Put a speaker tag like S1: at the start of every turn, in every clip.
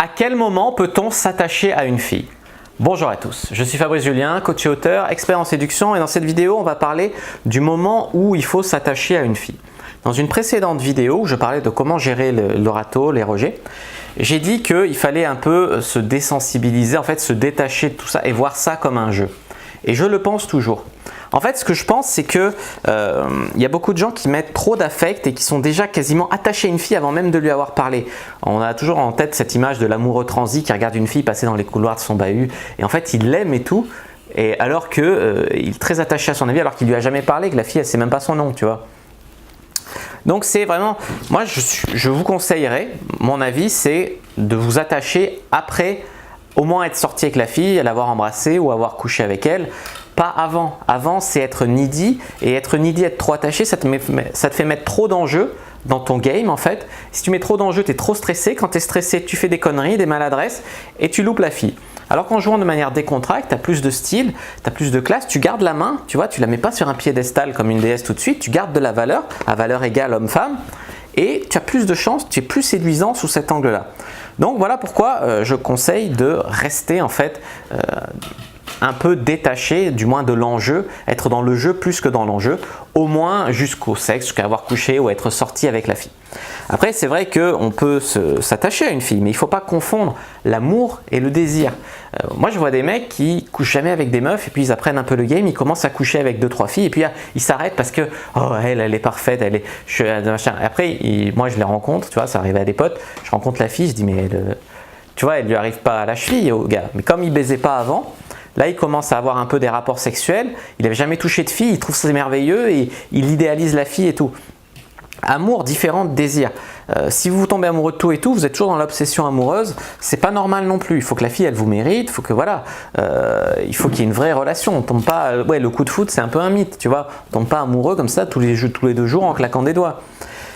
S1: À quel moment peut-on s'attacher à une fille? Bonjour à tous, je suis Fabrice Julien, coach et auteur, expert en séduction et dans cette vidéo on va parler du moment où il faut s'attacher à une fille. Dans une précédente vidéo où je parlais de comment gérer le râteau, les rejets, j'ai dit qu'il fallait un peu se désensibiliser, en fait se détacher de tout ça et voir ça comme un jeu. Et je le pense toujours. En fait, ce que je pense, c'est que y a beaucoup de gens qui mettent trop d'affect et qui sont déjà quasiment attachés à une fille avant même de lui avoir parlé. On a toujours en tête cette image de l'amoureux transi qui regarde une fille passer dans les couloirs de son bahut et en fait, il l'aime et tout, et alors qu'il est très attaché à son ami alors qu'il lui a jamais parlé, que la fille, elle sait même pas son nom, tu vois. Donc c'est vraiment, moi je vous conseillerais, mon avis, c'est de vous attacher après au moins être sorti avec la fille, l'avoir embrassée ou avoir couché avec elle. Pas avant. Avant, c'est être needy. Et être needy, être trop attaché, ça te fait mettre trop d'enjeux dans ton game en fait. Si tu mets trop d'enjeux, tu es trop stressé. Quand tu es stressé, tu fais des conneries, des maladresses et tu loupes la fille. Alors qu'en jouant de manière décontractée, tu as plus de style, tu as plus de classe, tu gardes la main, tu vois, tu la mets pas sur un piédestal comme une déesse tout de suite, tu gardes de la valeur, à valeur égale homme-femme, et tu as plus de chance, tu es plus séduisant sous cet angle-là. Donc voilà pourquoi je conseille de rester en fait un peu détaché, du moins de l'enjeu, être dans le jeu plus que dans l'enjeu, au moins jusqu'au sexe, jusqu'à avoir couché ou être sorti avec la fille. Après, c'est vrai qu'on peut s'attacher à une fille, mais il ne faut pas confondre l'amour et le désir. Moi, je vois des mecs qui couchent jamais avec des meufs et puis ils apprennent un peu le game, ils commencent à coucher avec 2-3 filles et puis ils s'arrêtent parce que oh, elle est parfaite, elle est machin. Et après, moi, je les rencontre, tu vois, ça arrive à des potes, je rencontre la fille, je dis mais tu vois, elle lui arrive pas à la cheville au gars. Mais comme il baisait pas avant, là, il commence à avoir un peu des rapports sexuels. Il n'avait jamais touché de fille, il trouve ça merveilleux et il idéalise la fille et tout. Amour différent de désir. Si vous tombez amoureux de tout et tout, vous êtes toujours dans l'obsession amoureuse. C'est pas normal non plus. Il faut que la fille, elle vous mérite. Il faut que voilà, il faut qu'il y ait une vraie relation. On tombe pas. Ouais, le coup de foot, c'est un peu un mythe, tu vois. On tombe pas amoureux comme ça tous les 2 jours en claquant des doigts.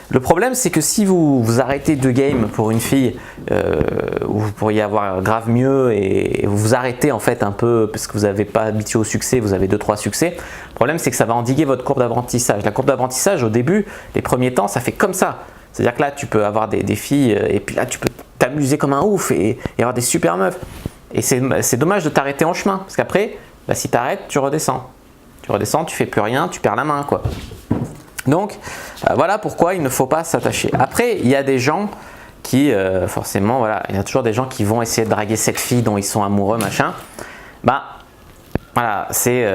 S1: Le problème, c'est que si vous arrêtez de game pour une fille où vous pourriez avoir grave mieux et vous vous arrêtez en fait un peu parce que vous n'avez pas habitué au succès, vous avez 2-3 succès, le problème c'est que ça va endiguer votre courbe d'apprentissage. La courbe d'apprentissage au début, les premiers temps, ça fait comme ça. C'est-à-dire que là, tu peux avoir des filles et puis là, tu peux t'amuser comme un ouf et avoir des super meufs. Et c'est dommage de t'arrêter en chemin parce qu'après, bah, si tu arrêtes, tu redescends. Tu redescends, tu fais plus rien, tu perds la main quoi. Donc, voilà pourquoi il ne faut pas s'attacher. Après, il y a des gens qui, forcément, voilà, il y a toujours des gens qui vont essayer de draguer cette fille dont ils sont amoureux, machin. Bah, voilà, c'est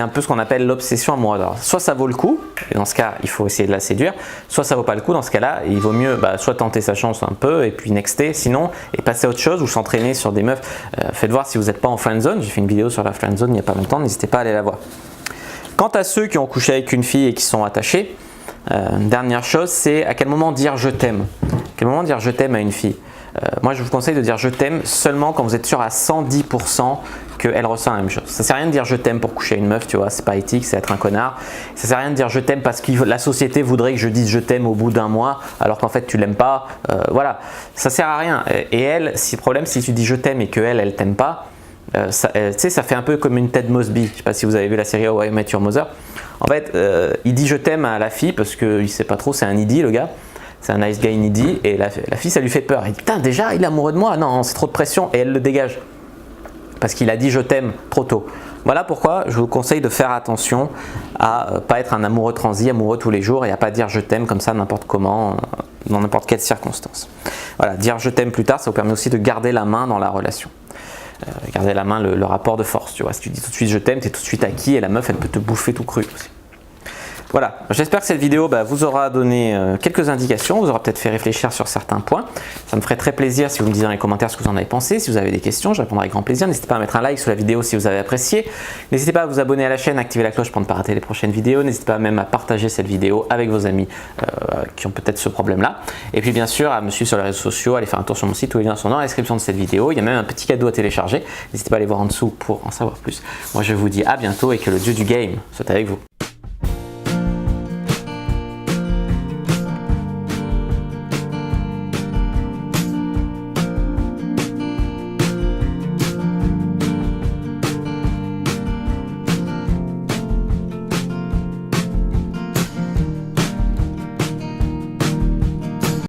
S1: un peu ce qu'on appelle l'obsession amoureuse. Alors, soit ça vaut le coup, et dans ce cas, il faut essayer de la séduire, soit ça vaut pas le coup, dans ce cas-là, il vaut mieux soit tenter sa chance un peu, et puis nexter, sinon, et passer à autre chose, ou s'entraîner sur des meufs. Faites voir si vous n'êtes pas en friendzone, j'ai fait une vidéo sur la friendzone il n'y a pas longtemps, n'hésitez pas à aller la voir. Quant à ceux qui ont couché avec une fille et qui sont attachés, une dernière chose, c'est à quel moment dire je t'aime. À quel moment dire je t'aime à une fille. Moi, je vous conseille de dire je t'aime seulement quand vous êtes sûr à 110% qu'elle ressent la même chose. Ça ne sert à rien de dire je t'aime pour coucher une meuf, tu vois, c'est pas éthique, c'est être un connard. Ça ne sert à rien de dire je t'aime parce que la société voudrait que je dise je t'aime au bout d'un mois alors qu'en fait tu l'aimes pas. Voilà, ça sert à rien. Et elle, si le problème, si tu dis je t'aime et qu'elle t'aime pas, tu sais, ça fait un peu comme une Ted Mosby. Je ne sais pas si vous avez vu la série How I Met Your Mother. En fait, il dit je t'aime à la fille parce qu'il ne sait pas trop, c'est un needy le gars. C'est un nice guy needy et la fille ça lui fait peur. Il dit putain, déjà il est amoureux de moi, non c'est trop de pression et elle le dégage. Parce qu'il a dit je t'aime trop tôt. Voilà pourquoi je vous conseille de faire attention à ne pas être un amoureux transi, amoureux tous les jours et à ne pas dire je t'aime comme ça n'importe comment, dans n'importe quelle circonstance. Voilà, dire je t'aime plus tard, ça vous permet aussi de garder la main dans la relation. Garder la main, le rapport de force, tu vois. Si tu dis tout de suite je t'aime, tu es tout de suite acquis et la meuf elle peut te bouffer tout cru aussi. Voilà, j'espère que cette vidéo vous aura donné quelques indications, vous aura peut-être fait réfléchir sur certains points. Ça me ferait très plaisir si vous me disiez dans les commentaires ce que vous en avez pensé. Si vous avez des questions, je répondrai avec grand plaisir. N'hésitez pas à mettre un like sous la vidéo si vous avez apprécié. N'hésitez pas à vous abonner à la chaîne, activer la cloche pour ne pas rater les prochaines vidéos. N'hésitez pas même à partager cette vidéo avec vos amis qui ont peut-être ce problème-là. Et puis bien sûr, à me suivre sur les réseaux sociaux, allez faire un tour sur mon site, tous les liens sont dans la description de cette vidéo. Il y a même un petit cadeau à télécharger. N'hésitez pas à aller voir en dessous pour en savoir plus. Moi je vous dis à bientôt et que le dieu du game soit avec vous.